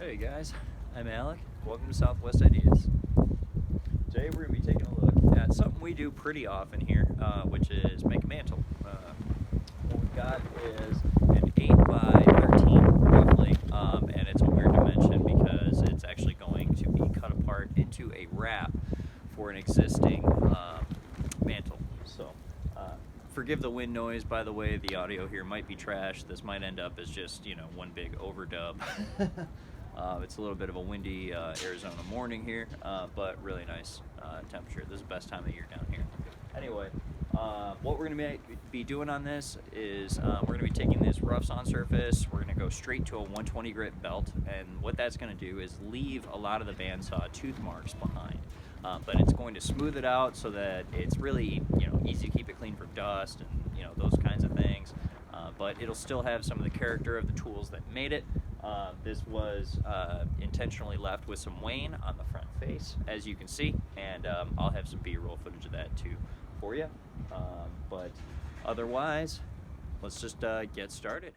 Hey guys, I'm Alec. Welcome to Southwest Ideas. Today we're going to be taking a look at something we do pretty often here, which is make a mantle. What we've got is an 8 by 13 roughly, and it's a weird dimension because it's actually going to be cut apart into a wrap for an existing mantle. So forgive the wind noise, by the way. The audio here might be trash. This might end up as just, one big overdub. It's a little bit of a windy Arizona morning here, but really nice temperature. This is the best time of year down here. Anyway, what we're going to be doing on this is we're going to be taking this rough sawn surface. We're going to go straight to a 120 grit belt, and what that's going to do is leave a lot of the bandsaw tooth marks behind. But it's going to smooth it out so that it's really easy to keep it clean from dust and those kinds of things. But it'll still have some of the character of the tools that made it. This was intentionally left with some wane on the front face, as you can see, and I'll have some B-roll footage of that too for you. But otherwise, let's just get started.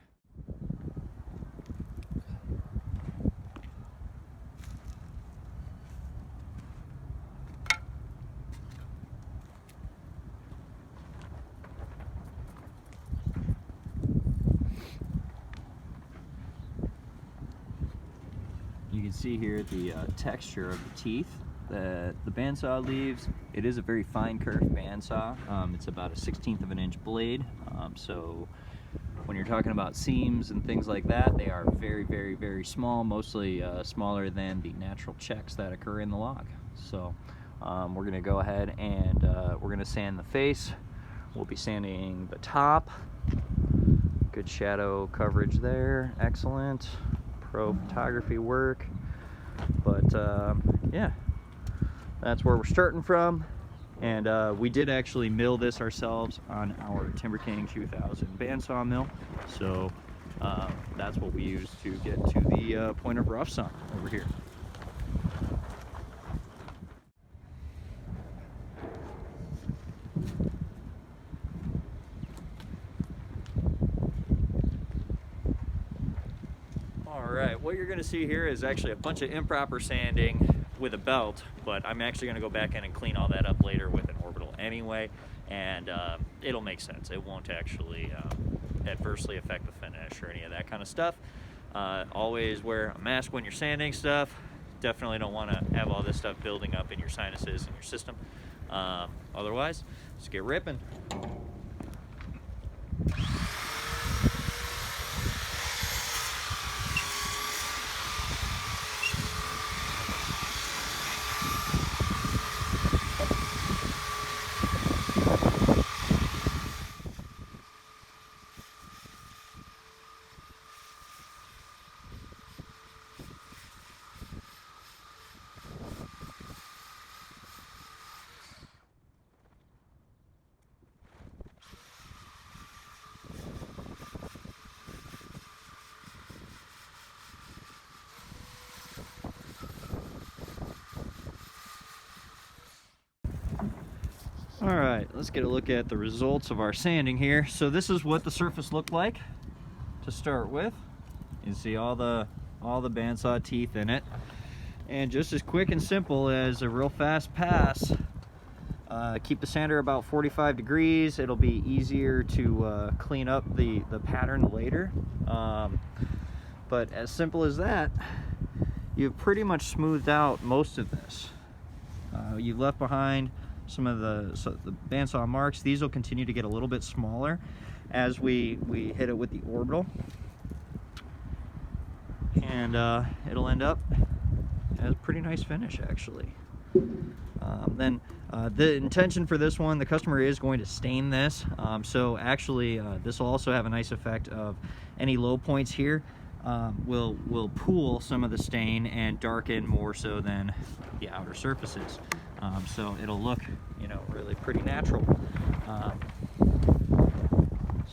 You can see here the texture of the teeth that the bandsaw leaves. It is a very fine curved bandsaw. It's about a 1/16 of an inch blade. So when you're talking about seams and things like that, they are very, very, very small, mostly smaller than the natural checks that occur in the log. So we're going to go ahead and we're going to sand the face. We'll be sanding the top. Good shadow coverage there. Excellent. Pro photography work. But yeah, that's where we're starting from. And we did actually mill this ourselves on our Timber King 2000 bandsaw mill. So that's what we use to get to the point of rough sawn over here. Alright, what you're going to see here is actually a bunch of improper sanding with a belt, but I'm actually going to go back in and clean all that up later with an orbital anyway, and it'll make sense. It won't actually adversely affect the finish or any of that kind of stuff. Always wear a mask when you're sanding stuff. Definitely don't want to have all this stuff building up in your sinuses and your system. Otherwise, just get ripping. Alright, let's get a look at the results of our sanding here. So this is what the surface looked like to start with. You can see all the bandsaw teeth in it. And just as quick and simple as a real fast pass, keep the sander about 45 degrees. It'll be easier to clean up the pattern later. But as simple as that, you've pretty much smoothed out most of this. You've left behind some of the bandsaw marks. These will continue to get a little bit smaller as we hit it with the orbital, and it'll end up as a pretty nice finish actually. Then the intention for this one, the customer is going to stain this, so actually this will also have a nice effect of any low points here will pool some of the stain and darken more so than the outer surfaces. So it'll look, really pretty natural.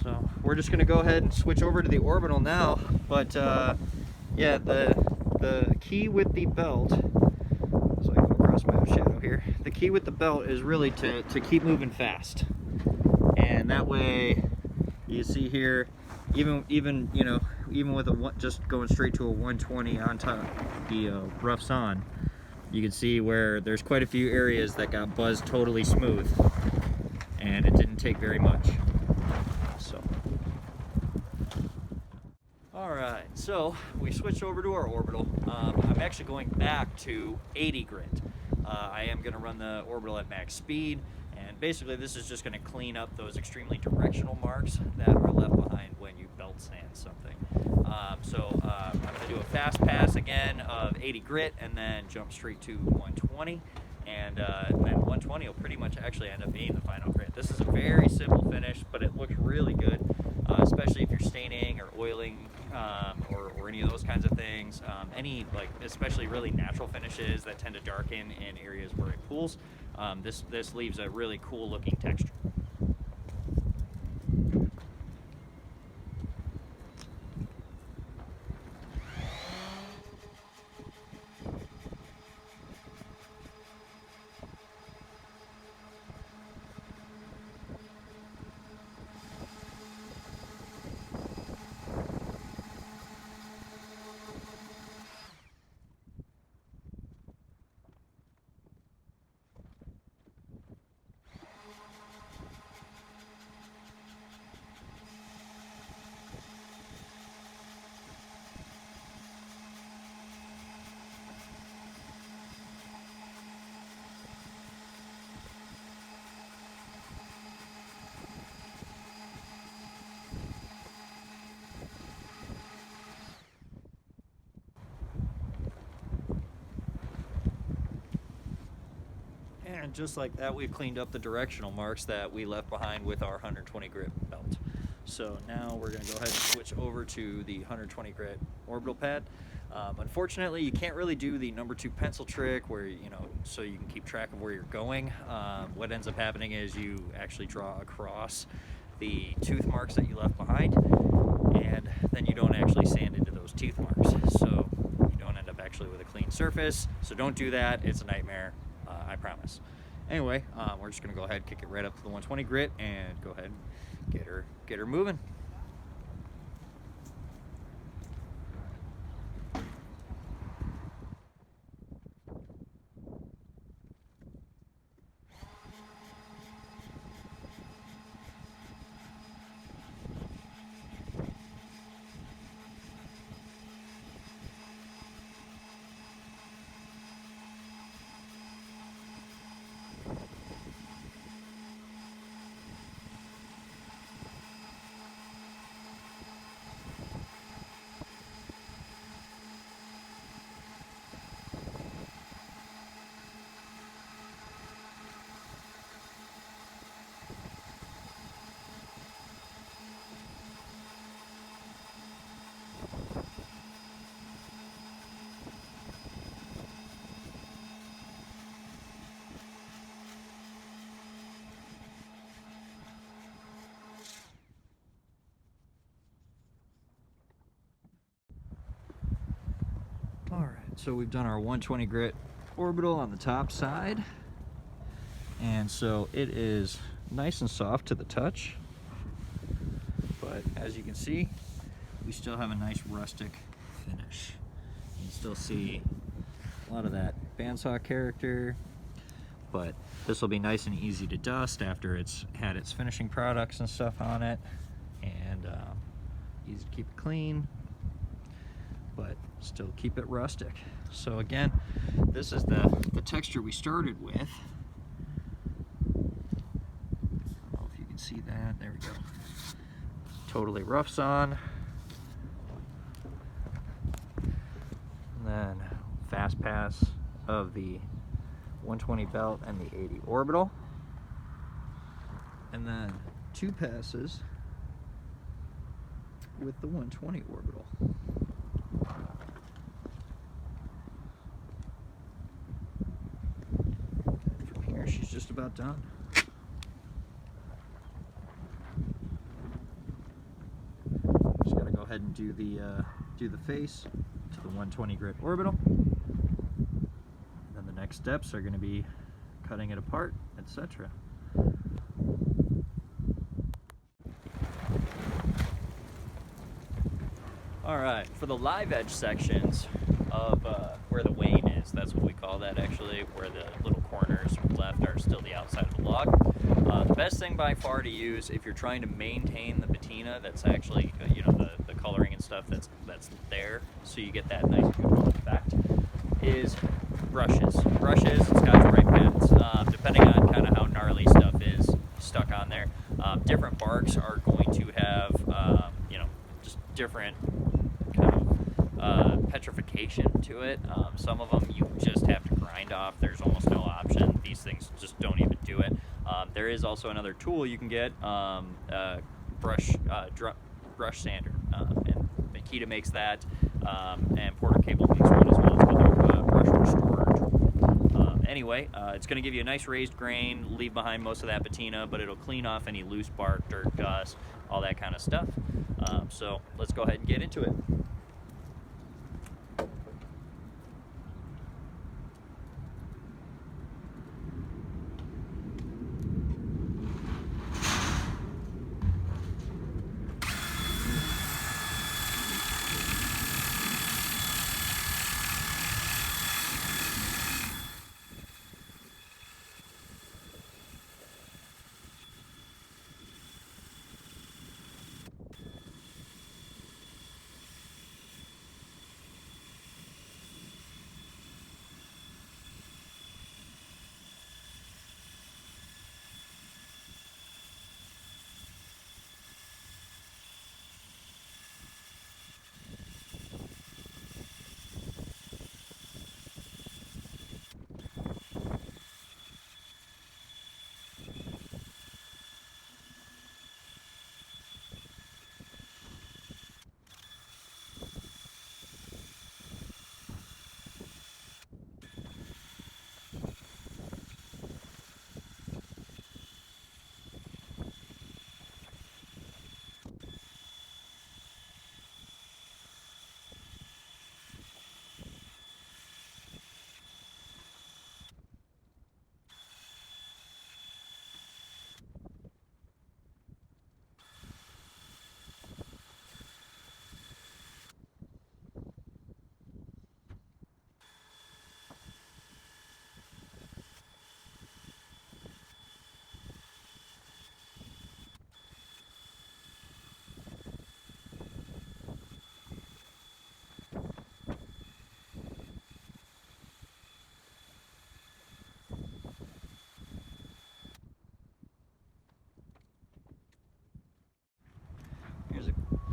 So we're just going to go ahead and switch over to the orbital now. But yeah, the key with the belt, so I go across my shadow here. The key with the belt is really to keep moving fast, and that way you see here even you know, even with just going straight to a 120 on top, the roughs on, you can see where there's quite a few areas that got buzzed totally smooth, and it didn't take very much. So, all right, so we switched over to our orbital. I'm actually going back to 80 grit. I am going to run the orbital at max speed, and basically this is just going to clean up those extremely directional marks that are left behind when you belt sand something. I'm going to do a fast pass again of 80 grit and then jump straight to 120, and then 120 will pretty much actually end up being the final grit. This is a very simple finish, but it looks really good, especially if you're staining or oiling or any of those kinds of things. Any, like, especially really natural finishes that tend to darken in areas where it pools. This leaves a really cool looking texture. And just like that, we've cleaned up the directional marks that we left behind with our 120 grit belt. So now we're going to go ahead and switch over to the 120 grit orbital pad. Unfortunately, you can't really do the number 2 pencil trick where, you know, so you can keep track of where you're going. What ends up happening is you actually draw across the tooth marks that you left behind, and then you don't actually sand into those tooth marks. So you don't end up actually with a clean surface. So don't do that. It's a nightmare. I promise. Anyway, we're just gonna go ahead and kick it right up to the 120 grit and go ahead and get her moving. So we've done our 120 grit orbital on the top side, and so it is nice and soft to the touch, but as you can see, we still have a nice rustic finish. You can still see a lot of that bandsaw character, but this will be nice and easy to dust after it's had its finishing products and stuff on it, and easy to keep it clean, but still keep it rustic. So again, this is the texture we started with. I don't know if you can see that. There we go. Totally roughs on. And then fast pass of the 120 belt and the 80 orbital. And then 2 passes with the 120 orbital. From here, she's just about done. Just gotta go ahead and do the face to the 120 grit orbital. And then the next steps are going to be cutting it apart, etc. All right, for the live edge sections of where the wane is, that's what we call that actually, where the little corners left are still the outside of the log. The best thing by far to use if you're trying to maintain the patina that's actually, you know, the coloring and stuff that's there, so you get that nice beautiful effect, is brushes. Brushes and Scotch Brite pens, depending on kind of how gnarly stuff is stuck on there. Different barks are going to have, you know, just different kind of petrification to it. Some of them you just have to grind off. There's almost no option. These things just don't even do it. There is also another tool you can get, brush sander, and Makita makes that, and Porter Cable makes one as well. It's called their brush restorer tool. Anyway, it's going to give you a nice raised grain, leave behind most of that patina, but it'll clean off any loose bark, dirt, dust, all that kind of stuff. So let's go ahead and get into it.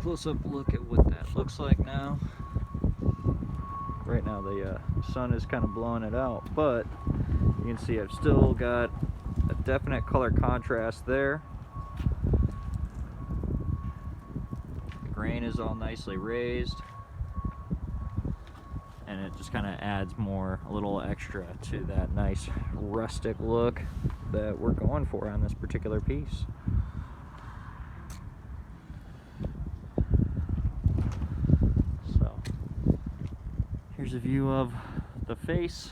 Close-up look at what that looks like now. Right now the sun is kind of blowing it out, but you can see I've still got a definite color contrast there. The grain is all nicely raised, and it just kind of adds a little extra to that nice rustic look that we're going for on this particular piece. Here's a view of the face.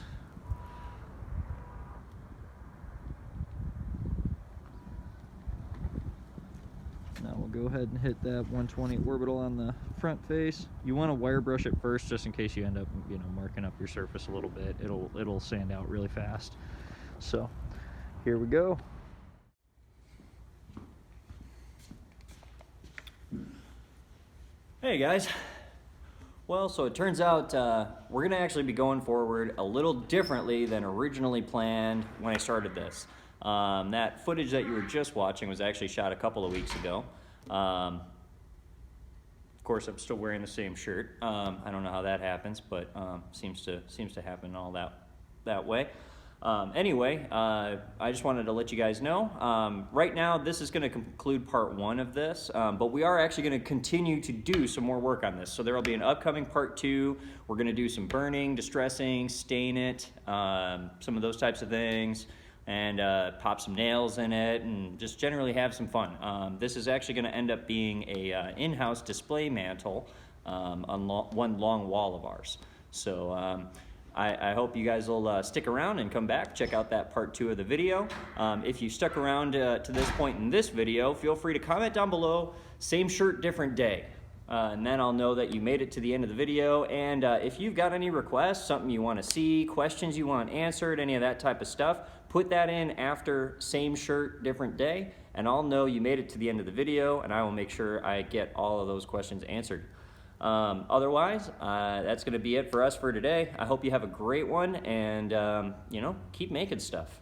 Now we'll go ahead and hit that 120 orbital on the front face. You want to wire brush it first, just in case you end up, you know, marking up your surface a little bit. It'll sand out really fast. So here we go. Hey guys. Well, so it turns out we're going to actually be going forward a little differently than originally planned when I started this. That footage that you were just watching was actually shot a couple of weeks ago. Of course, I'm still wearing the same shirt. I don't know how that happens, but seems to happen all that way. Anyway, I just wanted to let you guys know, right now this is going to conclude part 1 of this, but we are actually going to continue to do some more work on this. So there will be an upcoming part 2. We're going to do some burning, distressing, stain it, some of those types of things, and pop some nails in it, and just generally have some fun. This is actually going to end up being a in-house display mantle on one long wall of ours. So I hope you guys will stick around and come back, check out that part 2 of the video. If you stuck around to this point in this video, feel free to comment down below, same shirt, different day. And then I'll know that you made it to the end of the video. And if you've got any requests, something you want to see, questions you want answered, any of that type of stuff, put that in after same shirt, different day, and I'll know you made it to the end of the video, and I will make sure I get all of those questions answered. Otherwise, that's going to be it for us for today. I hope you have a great one, and, you know, keep making stuff.